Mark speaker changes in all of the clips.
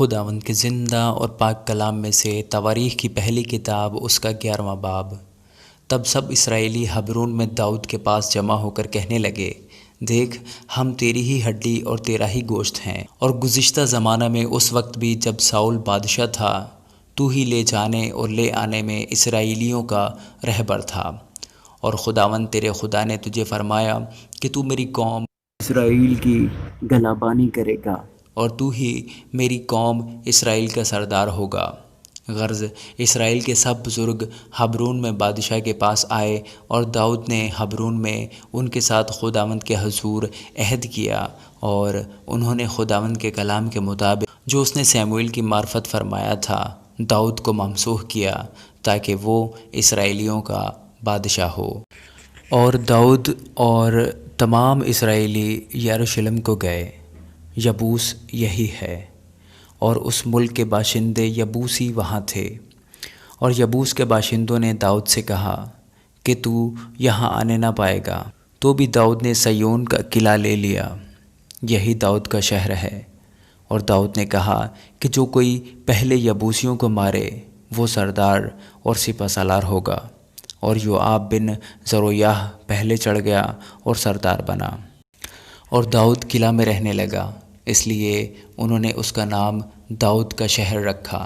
Speaker 1: خداوند کے زندہ اور پاک کلام میں سے تواریخ کی پہلی کتاب اس کا 11واں باب۔ تب سب اسرائیلی حبرون میں داؤد کے پاس جمع ہو کر کہنے لگے، دیکھ ہم تیری ہی ہڈی اور تیرا ہی گوشت ہیں، اور گزشتہ زمانہ میں اس وقت بھی جب ساؤل بادشاہ تھا تو ہی لے جانے اور لے آنے میں اسرائیلیوں کا رہبر تھا، اور خداوند تیرے خدا نے تجھے فرمایا کہ تو میری قوم اسرائیل کی گلابانی کرے گا اور تو ہی میری قوم اسرائیل کا سردار ہوگا۔ غرض اسرائیل کے سب بزرگ حبرون میں بادشاہ کے پاس آئے، اور داؤد نے حبرون میں ان کے ساتھ خداوند کے حضور عہد کیا، اور انہوں نے خداوند کے کلام کے مطابق جو اس نے سیموئیل کی معرفت فرمایا تھا داؤد کو ممسوح کیا، تاکہ وہ اسرائیلیوں کا بادشاہ ہو۔ اور داؤد اور تمام اسرائیلی یروشلم کو گئے۔ یبوس یہی ہے، اور اس ملک کے باشندے یبوسی وہاں تھے، اور یبوس کے باشندوں نے داؤد سے کہا کہ تو یہاں آنے نہ پائے گا، تو بھی داؤد نے سیون کا قلعہ لے لیا، یہی داؤد کا شہر ہے۔ اور داؤد نے کہا کہ جو کوئی پہلے یبوسیوں کو مارے وہ سردار اور سپہ سالار ہوگا، اور یوآب بن زرویاہ پہلے چڑھ گیا اور سردار بنا، اور داؤد قلعہ میں رہنے لگا، اس لیے انہوں نے اس کا نام داؤد کا شہر رکھا۔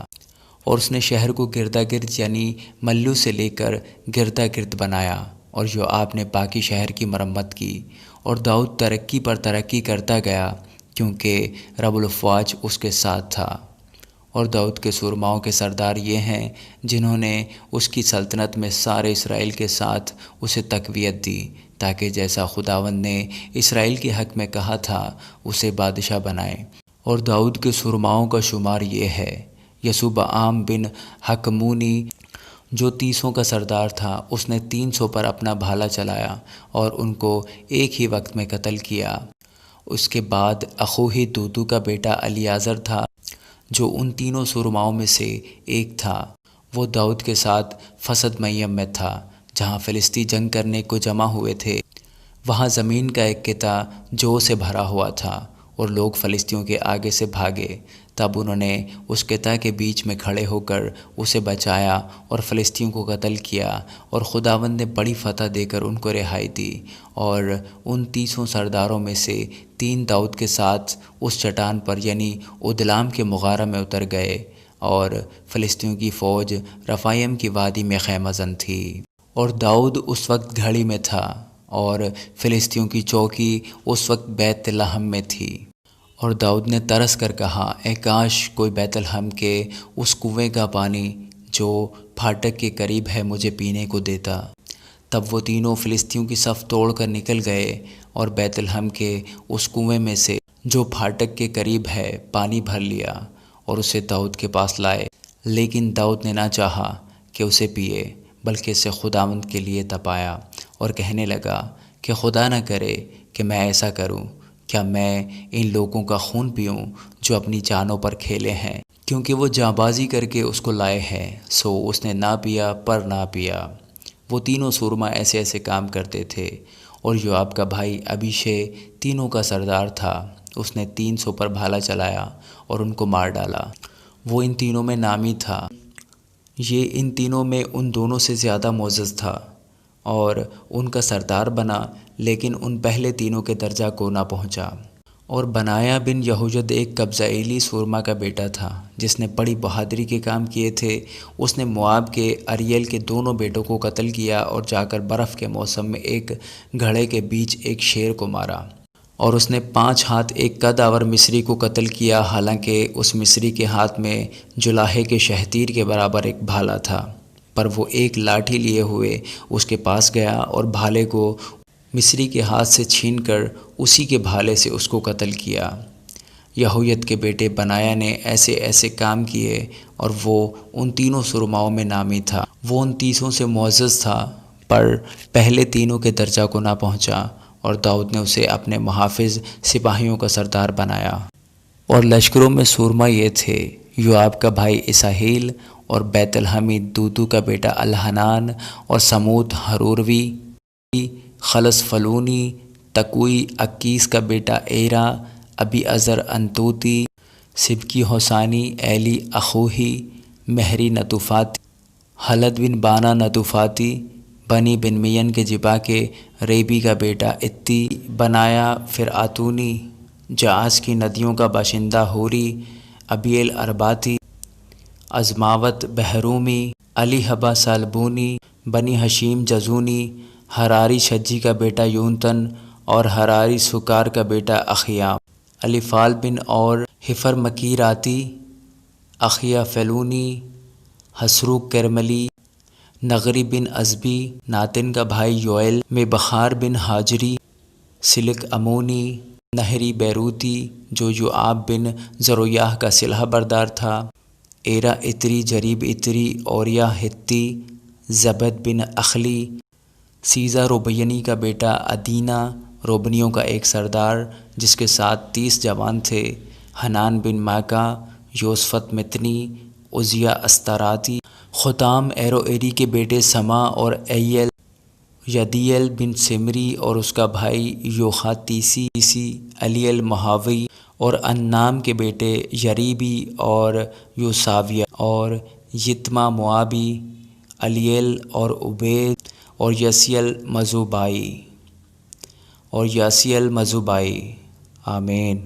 Speaker 1: اور اس نے شہر کو گردا گرد یعنی ملو سے لے کر گردا گرد بنایا، اور یوآب نے باقی شہر کی مرمت کی، اور داؤد ترقی پر ترقی کرتا گیا کیونکہ رب الافواج اس کے ساتھ تھا۔ اور داؤد کے سورماؤں کے سردار یہ ہیں جنہوں نے اس کی سلطنت میں سارے اسرائیل کے ساتھ اسے تقویت دی، تاکہ جیسا خداوند نے اسرائیل کے حق میں کہا تھا اسے بادشاہ بنائے۔ اور داؤد کے سورماؤں کا شمار یہ ہے: یسوبعام بن حکمونی جو 30 کا سردار تھا، اس نے 300 پر اپنا بھالا چلایا اور ان کو ایک ہی وقت میں قتل کیا۔ اس کے بعد اخوہی دودو کا بیٹا الیعزر تھا جو ان تینوں سورماؤں میں سے ایک تھا، وہ داؤد کے ساتھ فسد میم میں تھا، جہاں فلسطی جنگ کرنے کو جمع ہوئے تھے۔ وہاں زمین کا ایک قطعہ جو سے بھرا ہوا تھا، اور لوگ فلسطیوں کے آگے سے بھاگے، تب انہوں نے اس قطعہ کے بیچ میں کھڑے ہو کر اسے بچایا اور فلسطیوں کو قتل کیا، اور خداوند نے بڑی فتح دے کر ان کو رہائی دی۔ اور ان 30 سرداروں میں سے 3 داؤد کے ساتھ اس چٹان پر یعنی ادلام کے مغارہ میں اتر گئے، اور فلسطیوں کی فوج رفائیم کی وادی میں خیمہ زن تھی۔ اور داؤد اس وقت گھڑی میں تھا، اور فلسطیوں کی چوکی اس وقت بیت لحم میں تھی۔ اور داؤد نے ترس کر کہا، اے کاش کوئی بیت لحم کے اس کنویں کا پانی جو پھاٹک کے قریب ہے مجھے پینے کو دیتا۔ تب وہ تینوں فلسطیوں کی صف توڑ کر نکل گئے، اور بیت لحم کے اس کنویں میں سے جو پھاٹک کے قریب ہے پانی بھر لیا، اور اسے داؤد کے پاس لائے۔ لیکن داؤد نے نہ چاہا کہ اسے پیے، بلکہ اسے خداوند کے لیے تپایا، اور کہنے لگا کہ خدا نہ کرے کہ میں ایسا کروں، کیا میں ان لوگوں کا خون پیوں جو اپنی جانوں پر کھیلے ہیں، کیونکہ وہ جانبازی کر کے اس کو لائے ہیں۔ سو اس نے نہ پیا پر نہ پیا۔ وہ تینوں سورما ایسے ایسے کام کرتے تھے۔ اور یوآب کا بھائی ابیشے تینوں کا سردار تھا، اس نے 300 پر بھالا چلایا اور ان کو مار ڈالا۔ وہ ان تینوں میں نامی تھا، یہ ان تینوں میں ان دونوں سے زیادہ معزز تھا، اور ان کا سردار بنا، لیکن ان پہلے تینوں کے درجہ کو نہ پہنچا۔ اور بنایا بن یہوید ایک قبضائیلی سورما کا بیٹا تھا جس نے بڑی بہادری کے کام کیے تھے۔ اس نے مواب کے اریل کے دونوں بیٹوں کو قتل کیا، اور جا کر برف کے موسم میں ایک گھڑے کے بیچ ایک شیر کو مارا۔ اور اس نے 5 ہاتھ ایک قد آور مصری کو قتل کیا، حالانکہ اس مصری کے ہاتھ میں جولاہے کے شہتیر کے برابر ایک بھالا تھا، پر وہ ایک لاٹھی لیے ہوئے اس کے پاس گیا اور بھالے کو مصری کے ہاتھ سے چھین کر اسی کے بھالے سے اس کو قتل کیا۔ یہوید کے بیٹے بنایا نے ایسے ایسے کام کیے، اور وہ ان تینوں سرماؤں میں نامی تھا۔ وہ ان 30 سے معزز تھا، پر پہلے تینوں کے درجہ کو نہ پہنچا، اور داؤد نے اسے اپنے محافظ سپاہیوں کا سردار بنایا۔ اور لشکروں میں سورما یہ تھے: یوآب کا بھائی اساہیل، اور بیت لحمی دودو کا بیٹا الحنان، اور سموت ہروروی، خلص فلونی، تکوئی اکیس کا بیٹا ایرا، ابی ازر انتوتی، سبکی حسانی ایلی اخوہی مہری نطوفاتی حلد بن بانا نطوفاتی بنی بن مین کے جبا کے ریبی کا بیٹا اتی بنایا پھر آتونی جعاز کی ندیوں کا باشندہ ہوری ابیل ارباتی ازماوت بحرومی علی حبا سالبونی بنی حشیم جزونی حراری شجی کا بیٹا یونتن اور حراری سکار کا بیٹا اخیام علی فال بن اور حفر مکیراتی اخیا فیلونی حسروق کرملی نغری بن ازبی ناتن کا بھائی یوئل میں بخار بن حاجری سلک امونی نہری بیروتی جو یوآب بن زرویاہ کا سلح بردار تھا ایرا اتری جریب اتری اوریا ہتی زبد بن اخلی سیزا روبینی کا بیٹا ادینہ روبنیوں کا ایک سردار جس کے ساتھ 30 جوان تھے حنان بن ماکا یوسفت متنی عزیہ استاراتی خطام ایرو ایری کے بیٹے سما اور ایل یدیل بن سمری اور اس کا بھائی یوخاتیسی علی المحاوی اور انام کے بیٹے یریبی اور یوساویہ اور یتما موابی علیل اور عبید اور یسیل مزوبائی آمین۔